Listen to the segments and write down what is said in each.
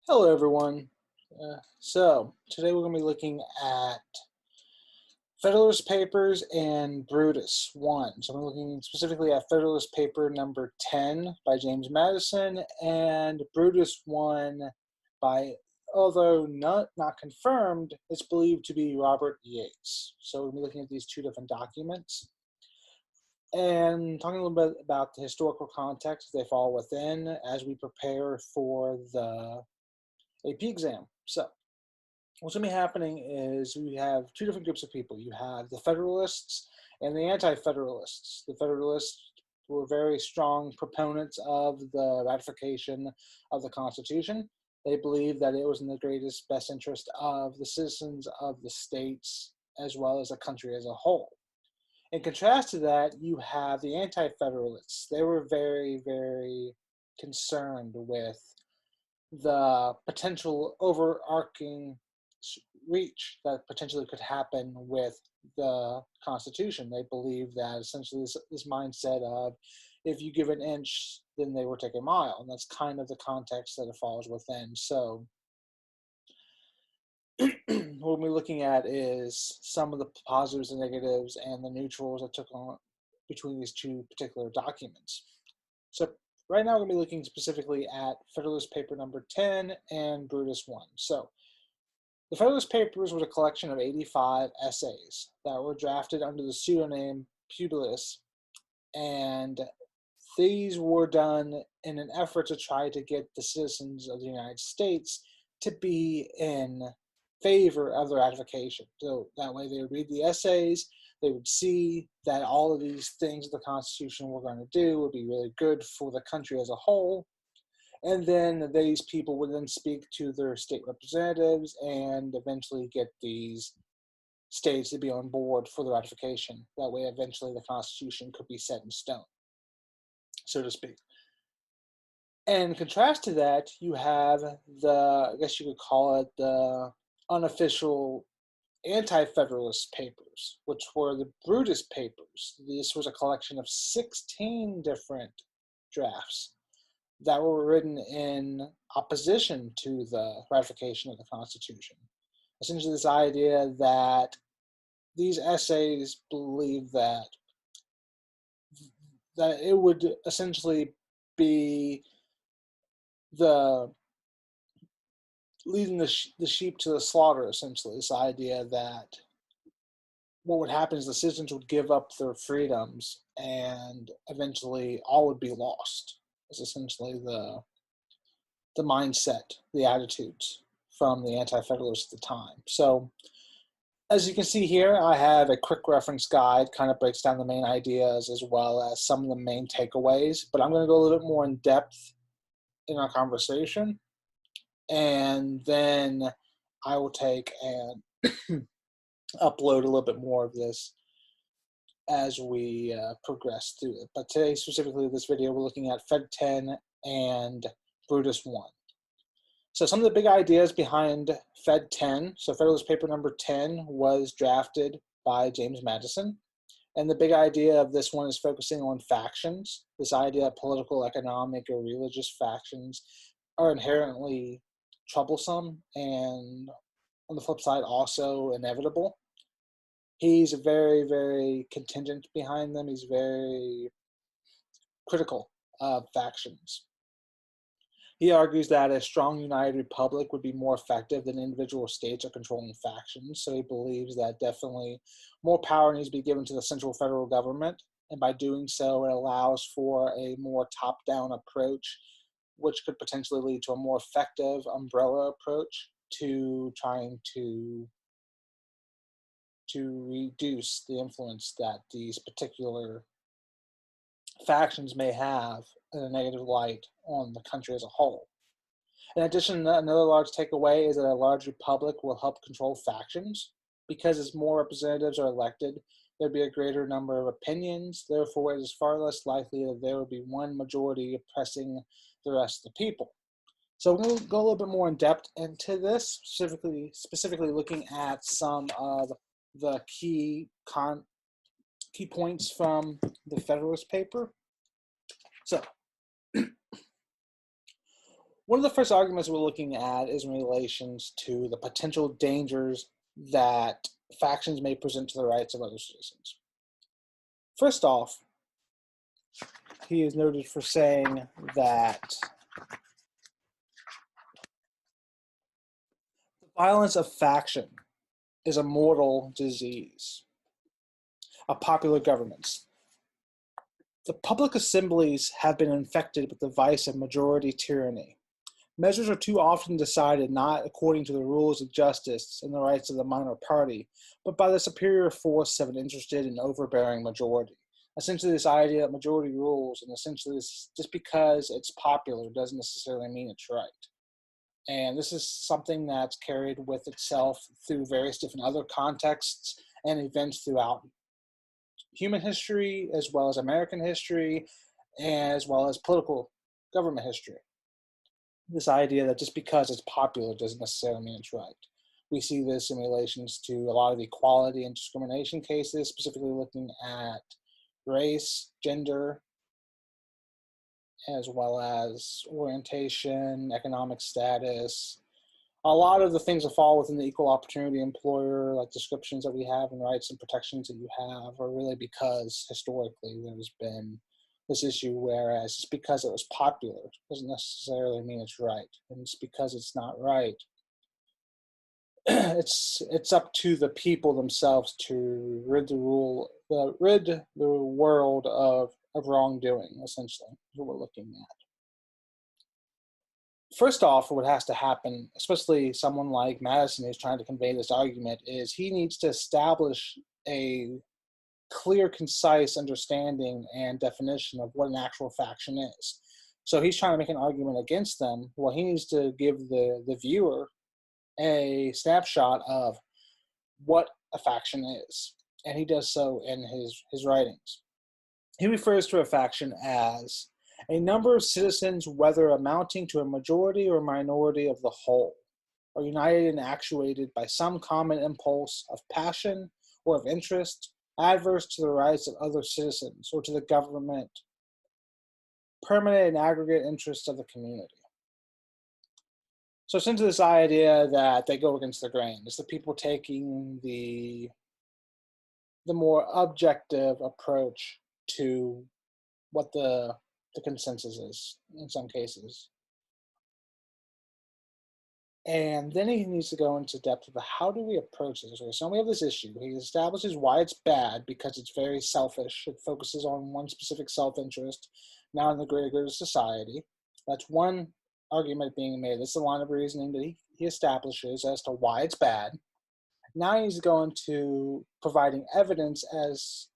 Hello, everyone. So today we're going to be looking at Federalist Papers and Brutus 1. So we're looking specifically at Federalist Paper number 10 by James Madison and Brutus 1 by, although not confirmed, it's believed to be Robert Yates. So we'll be looking at these two different documents and talking a little bit about the historical context they fall within as we prepare for the AP exam. So what's going to be happening is we have two different groups of people. You have the Federalists and the Anti-Federalists. The Federalists were very strong proponents of the ratification of the Constitution. They believed that it was in the greatest best interest of the citizens of the states as well as the country as a whole. In contrast to that, you have the Anti-Federalists. They were very, very concerned with the potential overarching reach that potentially could happen with the Constitution. They believe that essentially this mindset of if you give an inch, then they will take a mile. And that's kind of the context that it falls within. So what we're looking at is some of the positives and negatives and the neutrals that took on between these two particular documents. So right now we're going to be looking specifically at Federalist Paper number 10 and Brutus 1. So the Federalist Papers was a collection of 85 essays that were drafted under the pseudonym Publius, and these were done in an effort to try to get the citizens of the United States to be in favor of the ratification. So that way they would read the essays, they would see that all of these things the Constitution were going to do would be really good for the country as a whole. And then these people would then speak to their state representatives and eventually get these states to be on board for the ratification. That way, eventually, the Constitution could be set in stone, so to speak. And in contrast to that, you have the, I guess you could call it the unofficial Anti-Federalist papers, which were the Brutus papers. This was a collection of 16 different drafts that were written in opposition to the ratification of the Constitution. Essentially, this idea that these essays believe that it would essentially be the leading the sheep to the slaughter, essentially. This idea that what would happen is the citizens would give up their freedoms and eventually all would be lost. Is essentially the mindset, the attitudes from the Anti-Federalists at the time. So as you can see here, I have a quick reference guide, kind of breaks down the main ideas as well as some of the main takeaways, but I'm going to go a little bit more in depth in our conversation, and then I will take and upload a little bit more of this as we progress through it. But today, specifically this video, we're looking at Fed 10 and Brutus 1. So some of the big ideas behind Fed 10, so Federalist Paper number 10 was drafted by James Madison. And the big idea of this one is focusing on factions. This idea of political, economic, or religious factions are inherently troublesome and on the flip side also inevitable. He's very, very contingent behind them. He's very critical of factions. He argues that a strong united republic would be more effective than individual states or controlling factions. So he believes that definitely more power needs to be given to the central federal government. And by doing so, it allows for a more top-down approach, which could potentially lead to a more effective umbrella approach to trying to reduce the influence that these particular factions may have in a negative light on the country as a whole. In addition, another large takeaway is that a large republic will help control factions because as more representatives are elected, there'd be a greater number of opinions. Therefore, it is far less likely that there would be one majority oppressing the rest of the people. So we're going to go a little bit more in depth into this, specifically looking at some of the key points from the Federalist paper. So One of the first arguments we're looking at is in relations to the potential dangers that factions may present to the rights of other citizens. First off, he is noted for saying that the violence of faction is a mortal disease of popular governments. The public assemblies have been infected with the vice of majority tyranny. Measures are too often decided not according to the rules of justice and the rights of the minor party, but by the superior force of an interested and overbearing majority. Essentially, this idea that majority rules, and essentially this, just because it's popular doesn't necessarily mean it's right. And this is something that's carried with itself through various different other contexts and events throughout human history, as well as American history, as well as political government history. This idea that just because it's popular doesn't necessarily mean it's right. We see this in relations to a lot of equality and discrimination cases, specifically looking at race, gender, as well as orientation, economic status. A lot of the things that fall within the equal opportunity employer, like descriptions that we have and rights and protections that you have, are really because historically there's been this issue, whereas just because it was popular doesn't necessarily mean it's right. And just because it's not right, it's up to the people themselves to rid the world of wrongdoing, essentially, is what we're looking at. First off, what has to happen, especially someone like Madison who's trying to convey this argument, is he needs to establish a clear, concise understanding and definition of what an actual faction is. So he's trying to make an argument against them. Well, he needs to give the viewer a snapshot of what a faction is, and he does so in his writings. He refers to a faction as a number of citizens, whether amounting to a majority or minority of the whole, are united and actuated by some common impulse of passion or of interest, adverse to the rights of other citizens or to the government, permanent and aggregate interests of the community. So essentially this idea that they go against the grain is the people taking the more objective approach to what the consensus is in some cases. And then he needs to go into depth of how do we approach this. So we have this issue. He establishes why it's bad because it's very selfish. It focuses on one specific self-interest, not in the greater good of society. That's one argument being made. This is a line of reasoning that he establishes as to why it's bad. Now he's going to providing evidence as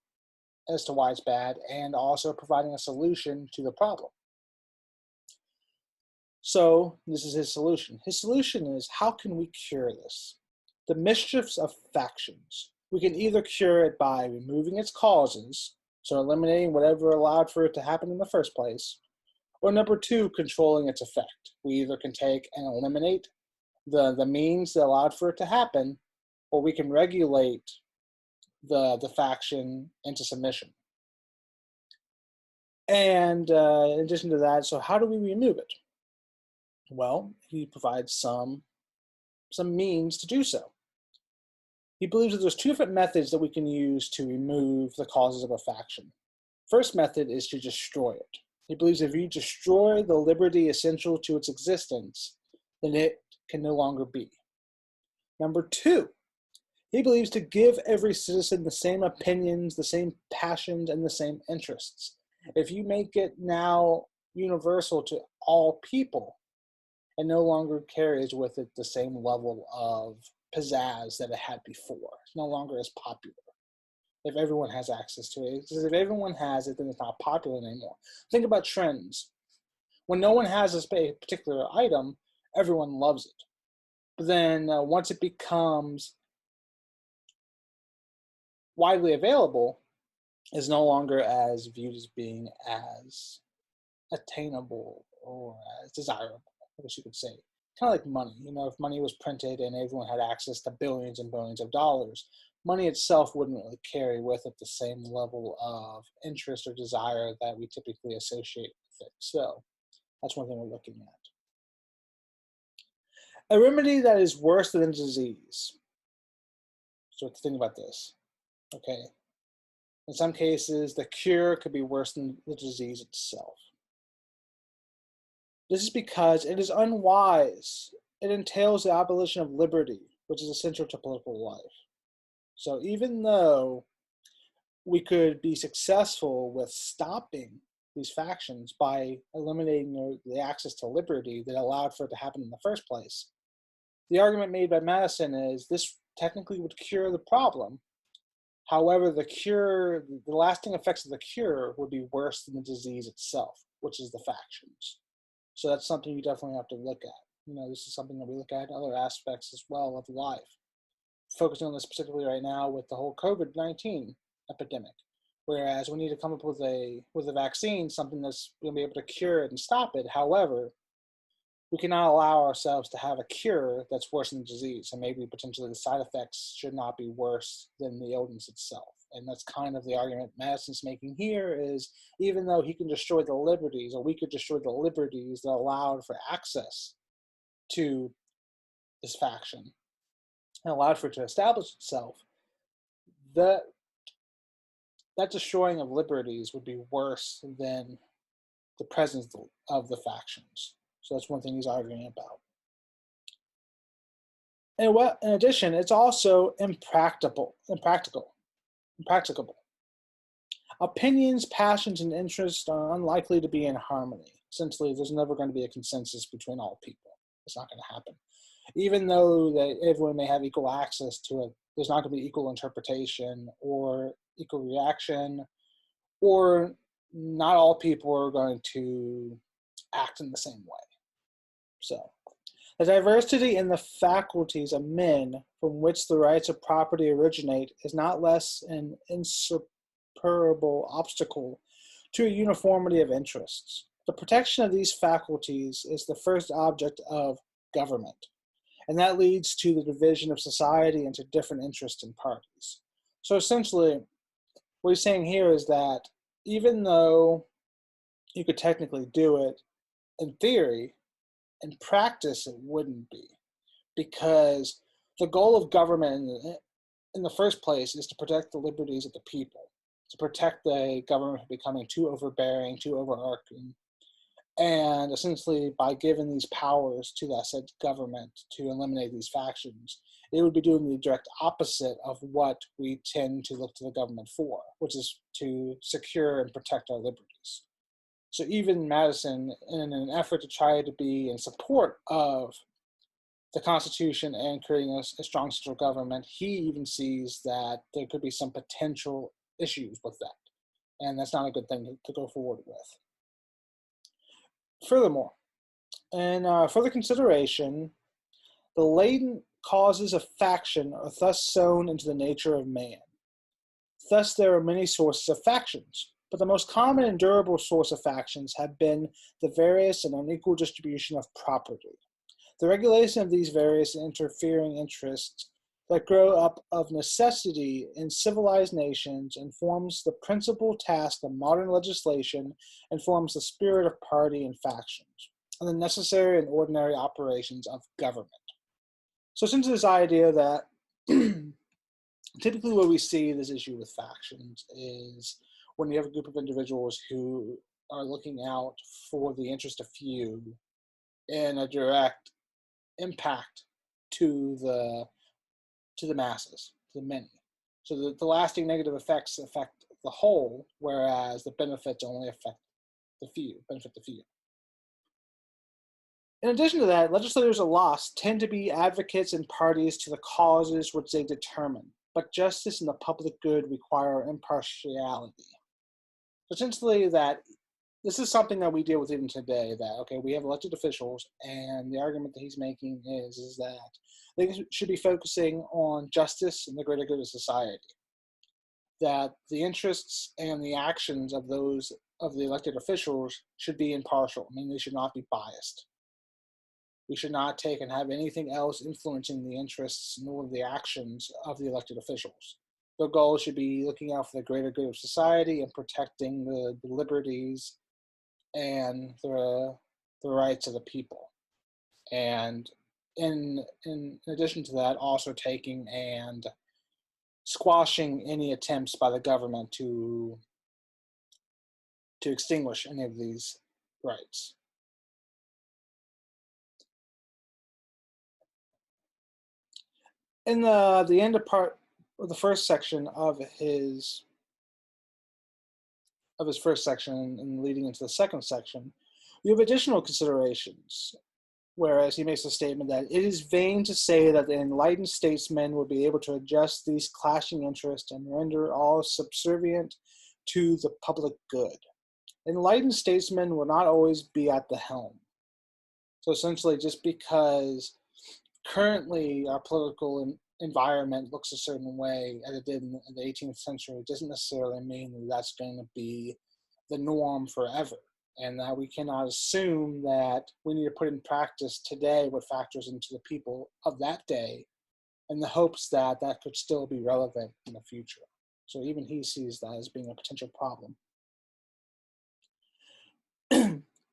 to why it's bad, and also providing a solution to the problem. So this is his solution. His solution is, how can we cure this? The mischiefs of factions. We can either cure it by removing its causes, so eliminating whatever allowed for it to happen in the first place, or number two, controlling its effect. We either can take and eliminate the means that allowed for it to happen, or we can regulate the faction into submission. And in addition to that, so how do we remove it? Well, he provides some means to do so. He believes that there's two different methods that we can use to remove the causes of a faction. First method is to destroy it. He believes if you destroy the liberty essential to its existence, then it can no longer be. Number two, he believes to give every citizen the same opinions, the same passions, and the same interests. If you make it now universal to all people, it no longer carries with it the same level of pizzazz that it had before. It's no longer as popular. If everyone has access to it, because if everyone has it, then it's not popular anymore. Think about trends. When no one has a particular item, everyone loves it. But then once it becomes widely available, is no longer as viewed as being as attainable or as desirable, I guess you could say. Kind of like money. You know, if money was printed and everyone had access to billions and billions of dollars, money itself wouldn't really carry with it the same level of interest or desire that we typically associate with it. So that's one thing we're looking at. A remedy that is worse than disease. So think about this, okay? In some cases, the cure could be worse than the disease itself. This is because it is unwise. It entails the abolition of liberty, which is essential to political life. So even though we could be successful with stopping these factions by eliminating the access to liberty that allowed for it to happen in the first place, the argument made by Madison is this technically would cure the problem. However, the lasting effects of the cure would be worse than the disease itself, which is the factions. So that's something you definitely have to look at. This is something that we look at in other aspects as well of life. Focusing on this specifically right now with the whole COVID-19 epidemic. Whereas we need to come up with a vaccine, something that's going to be able to cure it and stop it. However, we cannot allow ourselves to have a cure that's worse than the disease, and maybe potentially the side effects should not be worse than the illness itself. And that's kind of the argument Madison's making here is even though he can destroy the liberties, or we could destroy the liberties that allowed for access to this faction and allowed for it to establish itself, that destroying of liberties would be worse than the presence of the factions. So that's one thing he's arguing about. And in addition, it's also impracticable. Opinions, passions, and interests are unlikely to be in harmony. Essentially, there's never going to be a consensus between all people. It's not going to happen. Even though that everyone may have equal access to it, there's not going to be equal interpretation or equal reaction, or not all people are going to act in the same way. So, the diversity in the faculties of men from which the rights of property originate is not less an insuperable obstacle to a uniformity of interests. The protection of these faculties is the first object of government, and that leads to the division of society into different interests and parties. So essentially, what he's saying here is that even though you could technically do it in theory, in practice it wouldn't be, because the goal of government in the first place is to protect the liberties of the people, to protect the government from becoming too overbearing, too overarching. And essentially, by giving these powers to that said government to eliminate these factions, it would be doing the direct opposite of what we tend to look to the government for, which is to secure and protect our liberties. So even Madison, in an effort to try to be in support of the Constitution and creating a strong central government, he even sees that there could be some potential issues with that. And that's not a good thing to go forward with. Furthermore, in further consideration, the latent causes of faction are thus sown into the nature of man. Thus there are many sources of factions, but the most common and durable source of factions have been the various and unequal distribution of property. The regulation of these various interfering interests that grow up of necessity in civilized nations informs the principal task of modern legislation and forms the spirit of party and factions, and the necessary and ordinary operations of government. So since this idea that typically what we see this issue with factions is when you have a group of individuals who are looking out for the interest of few in a direct impact to the masses, to the many. So the lasting negative effects affect the whole, whereas the benefits only affect the few, benefit the few. In addition to that, legislators at law tend to be advocates and parties to the causes which they determine, but justice and the public good require impartiality. Essentially, that this is something that we deal with even today, that, okay, we have elected officials, and the argument that he's making is that they should be focusing on justice and the greater good of society. That the interests and the actions of the elected officials should be impartial. I mean, they should not be biased. We should not take and have anything else influencing the interests nor the actions of the elected officials. Their goal should be looking out for the greater good of society and protecting the liberties and the rights of the people. And in addition to that, also taking and squashing any attempts by the government to extinguish any of these rights. In the end of the first section of his first section and leading into the second section, we have additional considerations, whereas he makes a statement that it is vain to say that the enlightened statesmen will be able to adjust these clashing interests and render all subservient to the public good. Enlightened statesmen will not always be at the helm. So essentially, just because currently our political environment looks a certain way as it did in the 18th century doesn't necessarily mean that that's going to be the norm forever, and that we cannot assume that we need to put in practice today what factors into the people of that day in the hopes that that could still be relevant in the future. So even he sees that as being a potential problem.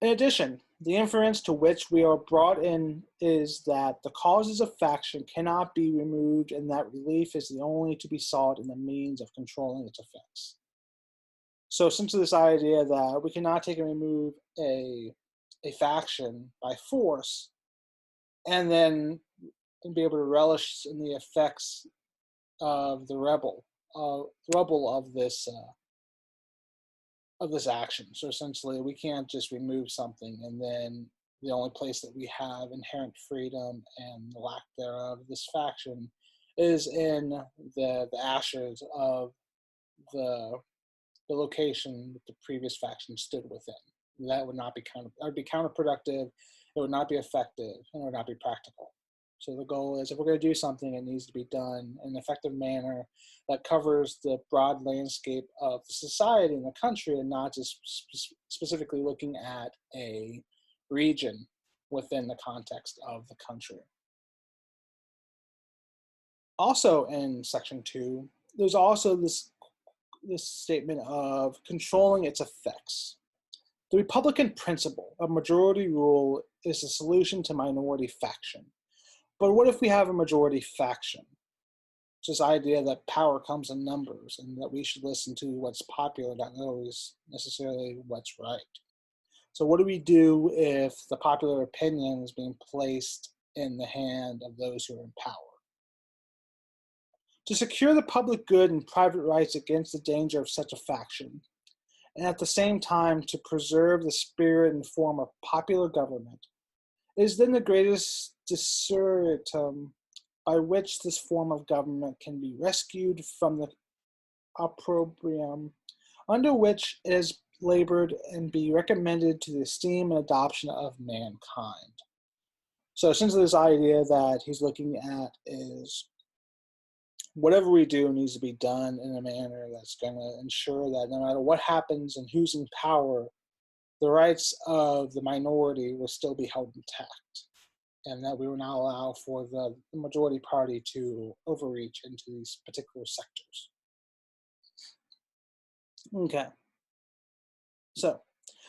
In addition, the inference to which we are brought in is that the causes of faction cannot be removed and that relief is the only to be sought in the means of controlling its effects. So essentially this idea that we cannot take and remove a faction by force and then be able to relish in the effects of the rubble of this action. So essentially, we can't just remove something and then the only place that we have inherent freedom and the lack thereof, this faction, is in the ashes of the location that the previous faction stood within. That would not be that would be counterproductive. It would not be effective, and it would not be practical. So the goal is, if we're going to do something, it needs to be done in an effective manner that covers the broad landscape of the society and the country, and not just specifically looking at a region within the context of the country. Also in section 2, there's also this statement of controlling its effects. The Republican principle of majority rule is the solution to minority faction. But what if we have a majority faction? It's this idea that power comes in numbers and that we should listen to what's popular, not always necessarily what's right. So what do we do if the popular opinion is being placed in the hand of those who are in power? To secure the public good and private rights against the danger of such a faction, and at the same time to preserve the spirit and form of popular government, is then the greatest desideratum by which this form of government can be rescued from the opprobrium under which it has labored and be recommended to the esteem and adoption of mankind. So essentially this idea that he's looking at is whatever we do needs to be done in a manner that's going to ensure that no matter what happens and who's in power, the rights of the minority will still be held intact, and that we will not allow for the majority party to overreach into these particular sectors. Okay. So,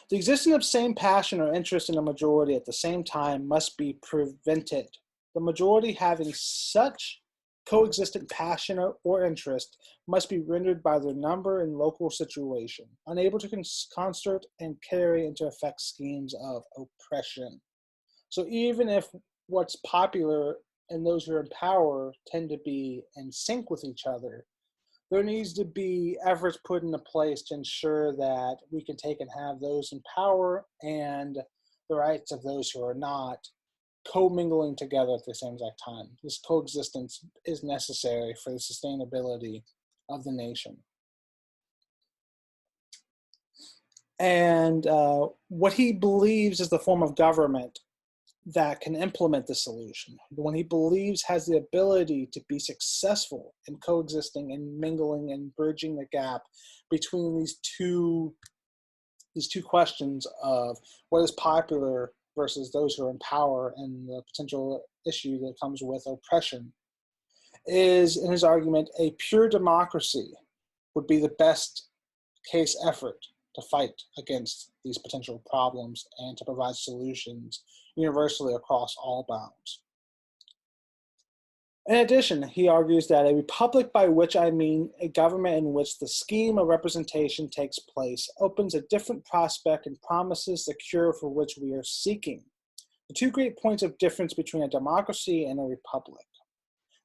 the existence of same passion or interest in a majority at the same time must be prevented. The majority having such coexistent passion or interest must be rendered by their number and local situation, unable to concert and carry into effect schemes of oppression. So even if what's popular and those who are in power tend to be in sync with each other, there needs to be efforts put into place to ensure that we can take and have those in power and the rights of those who are not commingling together at the same exact time. This coexistence is necessary for the sustainability of the nation. And what he believes is the form of government that can implement the solution, the one he believes has the ability to be successful in coexisting and mingling and bridging the gap between these two questions of what is popular versus those who are in power and the potential issue that comes with oppression, is, in his argument, a pure democracy would be the best case effort to fight against these potential problems and to provide solutions universally across all bounds. In addition, he argues that a republic, by which I mean a government in which the scheme of representation takes place, opens a different prospect and promises the cure for which we are seeking. The two great points of difference between a democracy and a republic.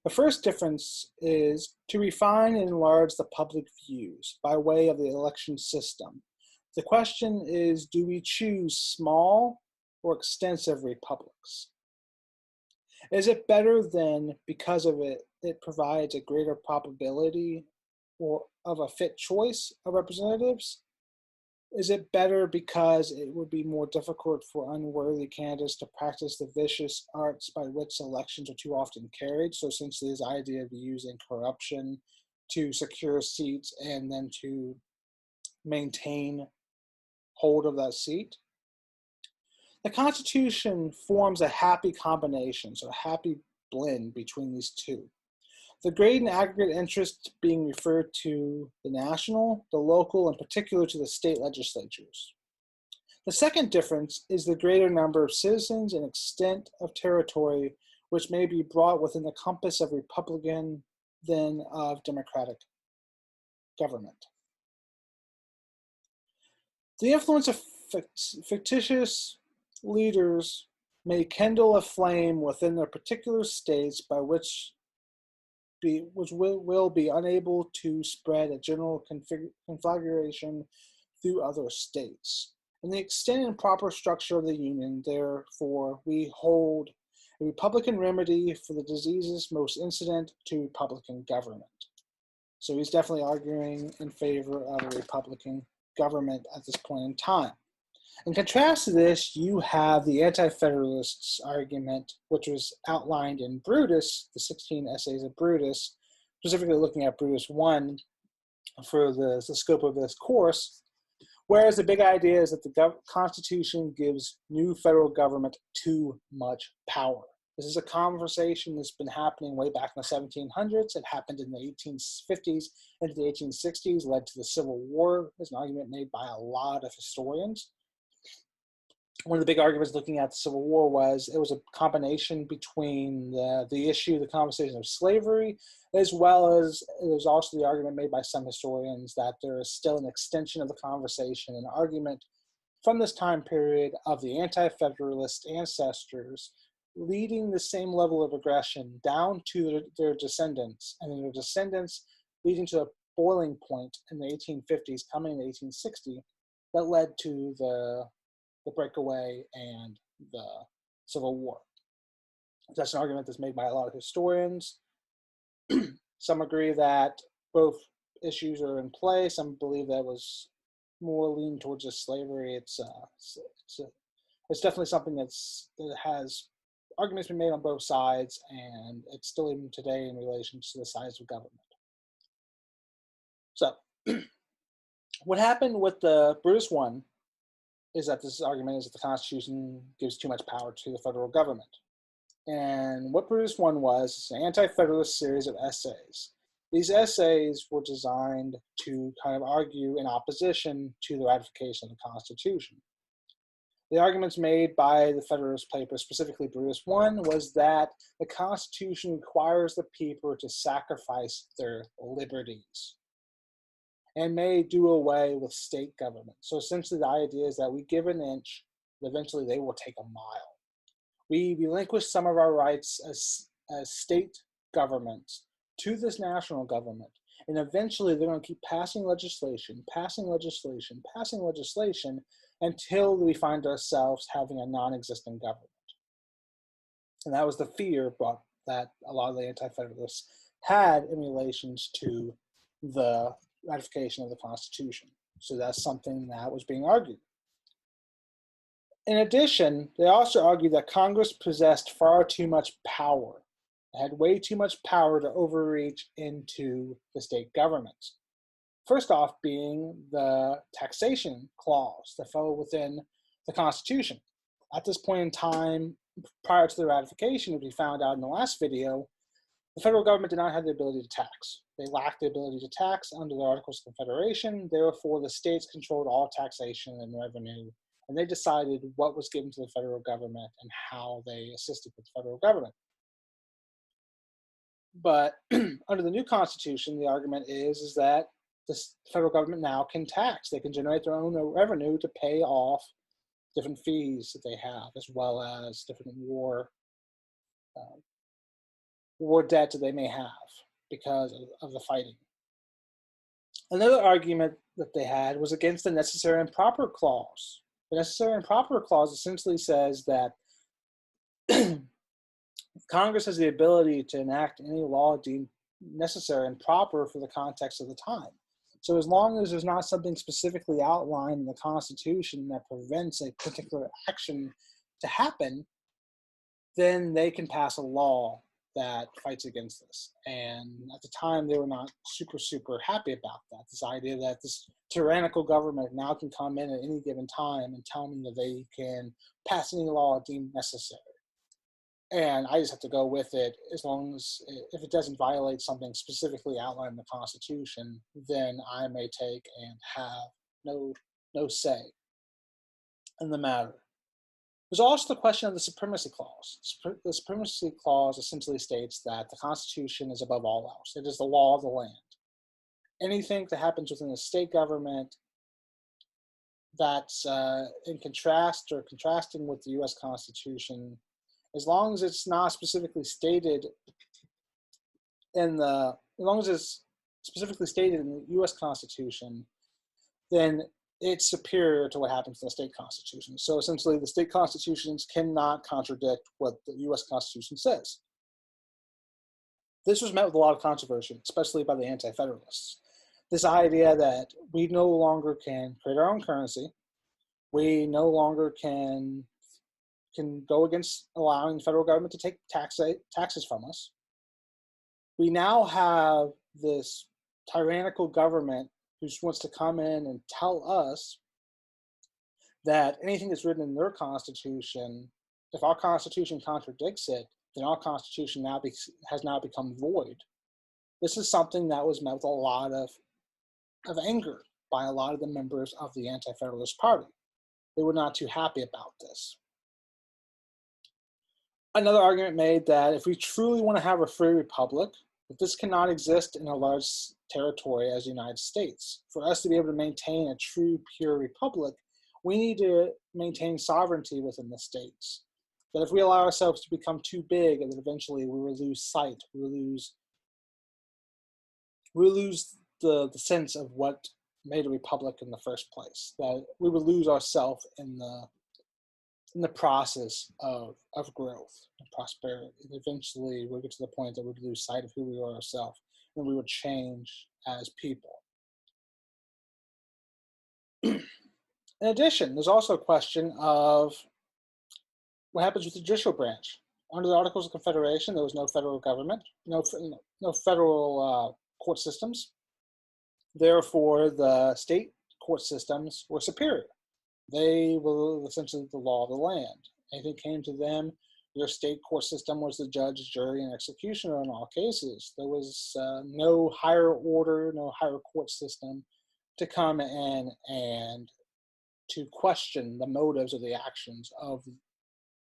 The first difference is to refine and enlarge the public views by way of the election system. The question is, do we choose small or extensive republics? Is it better then, because of it, it provides a greater probability of a fit choice of representatives? Is it better because it would be more difficult for unworthy candidates to practice the vicious arts by which elections are too often carried? So essentially this idea of using corruption to secure seats and then to maintain hold of that seat. The Constitution forms a happy combination, so a happy blend between these two. The great and aggregate interest being referred to the national, the local, and particular to the state legislatures. The second difference is the greater number of citizens and extent of territory which may be brought within the compass of Republican than of Democratic government. The influence of fictitious leaders may kindle a flame within their particular states by which will be unable to spread a general conflagration through other states. In the extent and proper structure of the Union, therefore, we hold a Republican remedy for the diseases most incident to Republican government. So he's definitely arguing in favor of a Republican government at this point in time. In contrast to this, you have the Anti-Federalists' argument, which was outlined in Brutus, the 16 essays of Brutus, specifically looking at Brutus 1 for the scope of this course, whereas the big idea is that the Constitution gives new federal government too much power. This is a conversation that's been happening way back in the 1700s. It happened in the 1850s into the 1860s, led to the Civil War. There's an argument made by a lot of historians. One of the big arguments looking at the Civil War was it was a combination between the conversation of slavery, as well as there's also the argument made by some historians that there is still an extension of the conversation, an argument from this time period of the Anti-Federalist ancestors leading the same level of aggression down to their descendants, and then their descendants leading to a boiling point in the 1850s, coming in 1860, that led to the breakaway and the Civil War. That's an argument that's made by a lot of historians. Some agree that both issues are in play. Some believe that was more lean towards just slavery. It's definitely something that has arguments been made on both sides, and it's still even today in relation to the size of government. So, what happened with the Brutus one is that this argument is that the Constitution gives too much power to the federal government. And what Brutus 1 was is an anti-federalist series of essays. These essays were designed to kind of argue in opposition to the ratification of the Constitution. The arguments made by the Federalist Paper, specifically Brutus 1, was that the Constitution requires the people to sacrifice their liberties and may do away with state government. So essentially the idea is that we give an inch, and eventually they will take a mile. We relinquish some of our rights as state governments to this national government, and eventually they're going to keep passing legislation until we find ourselves having a non-existent government. And that was the fear that a lot of the Anti-Federalists had in relations to the ratification of the Constitution. So that's something that was being argued. In addition, they also argued that Congress possessed far too much power. It had way too much power to overreach into the state governments. First off being the taxation clause that fell within the Constitution. At this point in time, prior to the ratification, as we found out in the last video, the federal government did not have the ability to tax. They lacked the ability to tax under the Articles of Confederation. Therefore, the states controlled all taxation and revenue, and they decided what was given to the federal government and how they assisted with the federal government. But under the new Constitution, the argument is that the federal government now can tax. They can generate their own revenue to pay off different fees that they have, as well as different uh, war debt that they may have because of the fighting. Another argument that they had was against the necessary and proper clause. The necessary and proper clause essentially says that Congress has the ability to enact any law deemed necessary and proper for the context of the time. So as long as there's not something specifically outlined in the Constitution that prevents a particular action to happen, then they can pass a law that fights against this. And at the time, they were not super happy about that. This idea that this tyrannical government now can come in at any given time and tell me that they can pass any law deemed necessary. And I just have to go with it as long as, if it doesn't violate something specifically outlined in the Constitution, then I may take and have no say in the matter. There's also the question of the Supremacy Clause. The Supremacy Clause essentially states that the Constitution is above all else. It is the law of the land. Anything that happens within the state government that's in contrast or contrasting with the U.S. Constitution, as long as it's not specifically stated in the U.S. Constitution, then it's superior to what happens in the state constitution. So essentially, the state constitutions cannot contradict what the U.S. Constitution says. This was met with a lot of controversy, especially by the Anti-Federalists. This idea that we no longer can create our own currency, we no longer can go against allowing the federal government to take taxes from us. We now have this tyrannical government who just wants to come in and tell us that anything that's written in their Constitution, if our Constitution contradicts it, then our Constitution has now become void. This is something that was met with a lot of anger by a lot of the members of the Anti-Federalist Party. They were not too happy about this. Another argument made that if we truly want to have a free republic, that this cannot exist in a large territory as the United States. For us to be able to maintain a true, pure republic, we need to maintain sovereignty within the states. That if we allow ourselves to become too big, then eventually we will lose sight. We will lose the sense of what made a republic in the first place. That we would lose ourselves in the process of growth and prosperity. And eventually we'll get to the point that we'd lose sight of who we are ourselves, and we would change as people. In addition, there's also a question of what happens with the judicial branch. Under the Articles of Confederation, there was no federal government, no federal court systems. Therefore, the state court systems were superior. They were essentially the law of the land. Anything came to them, your state court system was the judge, jury, and executioner in all cases. There was no higher order, no higher court system to come in and to question the motives of the actions of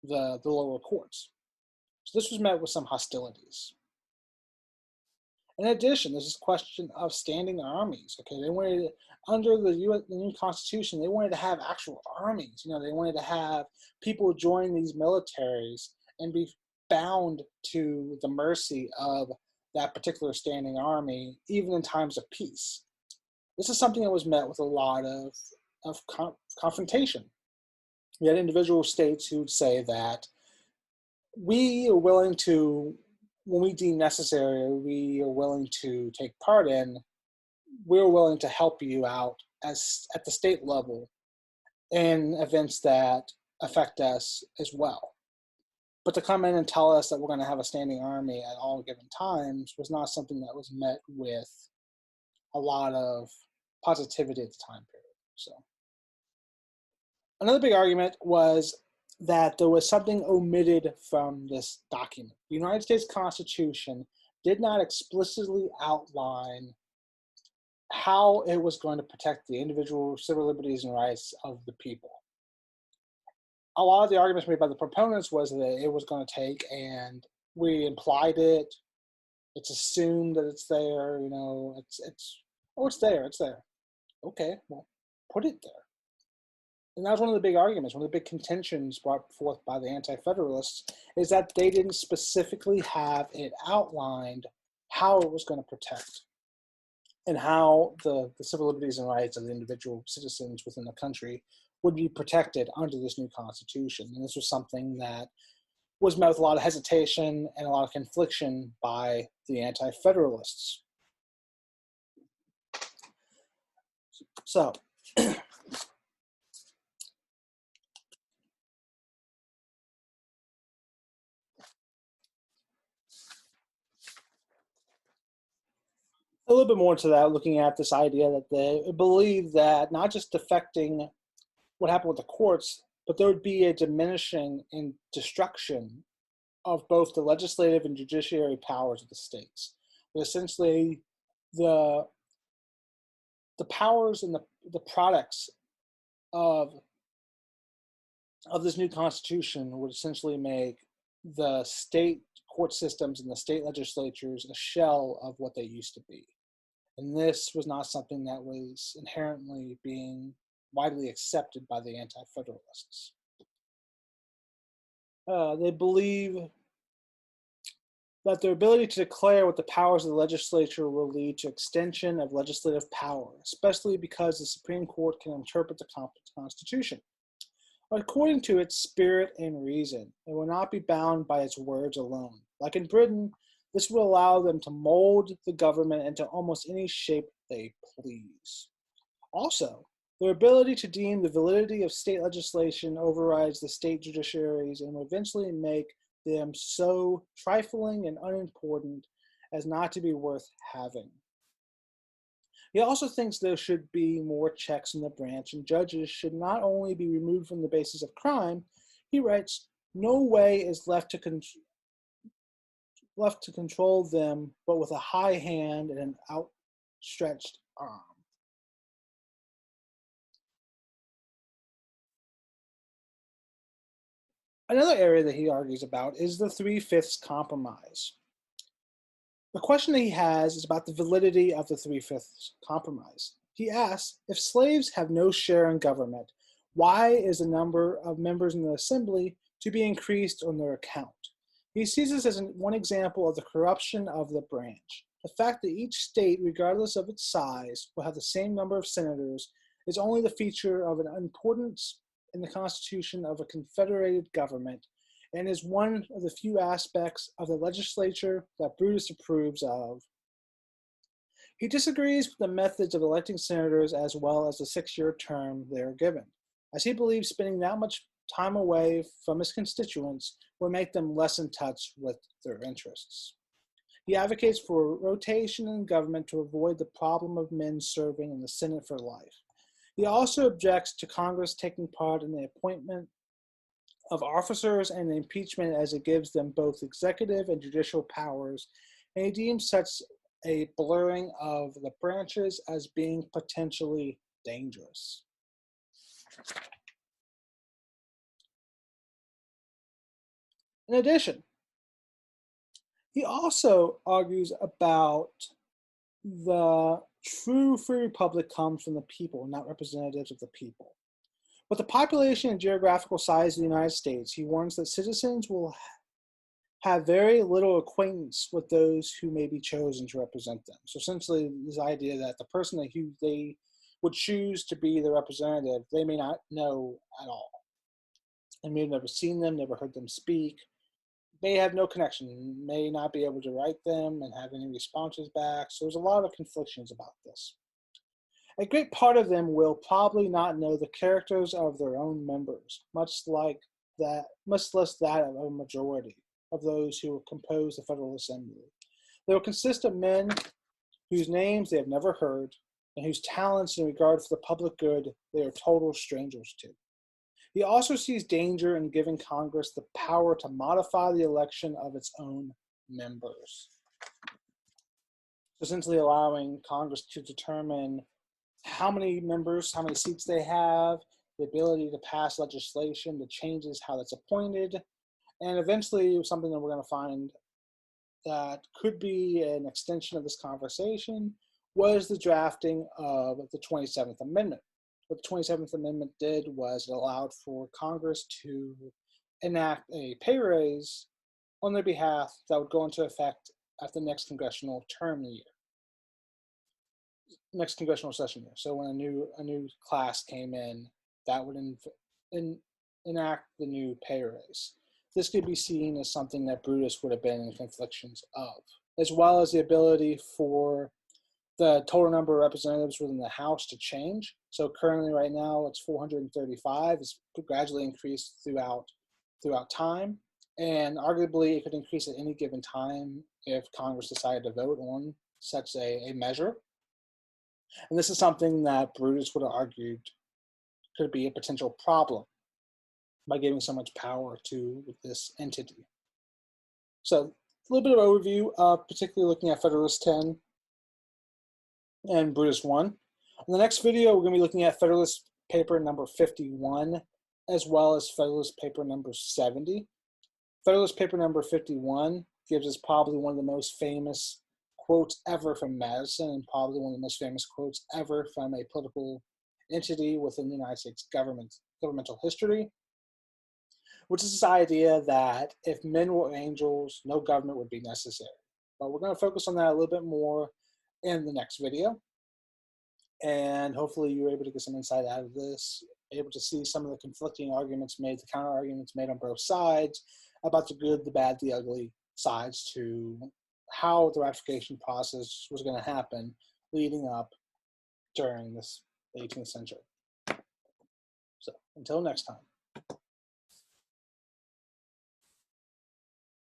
the lower courts. So this was met with some hostilities. In addition, there's this question of standing armies. Okay, they wanted, under the new Constitution, they wanted to have actual armies. You know, they wanted to have people join these militaries and be bound to the mercy of that particular standing army, even in times of peace. This is something that was met with a lot of confrontation. You had individual states who would say that we are willing to, when we deem necessary, we are willing to take part in, we're willing to help you out as at the state level in events that affect us as well. But to come in and tell us that we're going to have a standing army at all given times was not something that was met with a lot of positivity at the time period. So another big argument was that there was something omitted from this document. The United States Constitution did not explicitly outline how it was going to protect the individual civil liberties and rights of the people. A lot of the arguments made by the proponents was that it was going to take, and we implied it, It's assumed that it's there, you know, it's there, it's there. Okay, well, put it there. And that was one of the big arguments, one of the big contentions brought forth by the Anti-Federalists, is that they didn't specifically have it outlined how it was going to protect and how the civil liberties and rights of the individual citizens within the country would be protected under this new constitution. And this was something that was met with a lot of hesitation and a lot of confliction by the Anti-Federalists. So, a little bit more to that, looking at this idea that they believe that not just affecting what happened with the courts, but there would be a diminishing and destruction of both the legislative and judiciary powers of the states. But essentially, the powers and the products of this new constitution would essentially make the state court systems and the state legislatures a shell of what they used to be. And this was not something that was inherently being widely accepted by the Anti-Federalists. They believe that their ability to declare what the powers of the legislature will lead to extension of legislative power, especially because the Supreme Court can interpret the Constitution according to its spirit and reason. It will not be bound by its words alone. Like in Britain, this will allow them to mold the government into almost any shape they please. Also, their ability to deem the validity of state legislation overrides the state judiciaries and will eventually make them so trifling and unimportant as not to be worth having. He also thinks there should be more checks in the branch, and judges should not only be removed from the basis of crime. He writes, no way is left to control them, but with a high hand and an outstretched arm. Another area that he argues about is the 3/5 compromise. The question that he has is about the validity of the 3/5 compromise. He asks, if slaves have no share in government, why is the number of members in the assembly to be increased on their account? He sees this as one example of the corruption of the branch. The fact that each state, regardless of its size, will have the same number of senators is only the feature of an importance in the constitution of a confederated government, and is one of the few aspects of the legislature that Brutus approves of. He disagrees with the methods of electing senators as well as the 6-year term they are given, as he believes spending that much time away from his constituents will make them less in touch with their interests. He advocates for rotation in government to avoid the problem of men serving in the Senate for life. He also objects to Congress taking part in the appointment of officers and the impeachment, as it gives them both executive and judicial powers, and he deems such a blurring of the branches as being potentially dangerous. In addition, he also argues about the true free republic comes from the people, not representatives of the people. With the population and geographical size of the United States, he warns that citizens will have very little acquaintance with those who may be chosen to represent them. So essentially, this idea that the person that they would choose to be the representative, they may not know at all. And may have never seen them, never heard them speak, may have no connection, may not be able to write them and have any responses back. So there's a lot of conflictions about this. A great part of them will probably not know the characters of their own members, much less that of a majority of those who will compose the Federal Assembly. They will consist of men whose names they have never heard and whose talents in regard for the public good they are total strangers to. He also sees danger in giving Congress the power to modify the election of its own members, essentially allowing Congress to determine how many members, how many seats they have, the ability to pass legislation that changes how that's appointed, and eventually something that we're going to find that could be an extension of this conversation was the drafting of the 27th Amendment. What the 27th Amendment did was it allowed for Congress to enact a pay raise on their behalf that would go into effect at the next congressional term year, next congressional session year. So when a new class came in, that would enact the new pay raise. This could be seen as something that Brutus would have been in conflictions of, as well as the ability for the total number of representatives within the House to change. So currently right now it's 435. It's gradually increased throughout time. And arguably it could increase at any given time if Congress decided to vote on such a measure. And this is something that Brutus would have argued could be a potential problem by giving so much power to this entity. So a little bit of overview, particularly looking at Federalist 10 and Brutus 1. In the next video, we're going to be looking at Federalist Paper number 51, as well as Federalist Paper number 70. Federalist Paper number 51 gives us probably one of the most famous quotes ever from Madison, and probably one of the most famous quotes ever from a political entity within the United States governmental history, which is this idea that if men were angels, no government would be necessary. But we're going to focus on that a little bit more in the next video. And hopefully you were able to get some insight out of this, able to see some of the conflicting arguments made, the counter arguments made on both sides about the good, the bad, the ugly sides to how the ratification process was going to happen leading up during this 18th century. So until next time.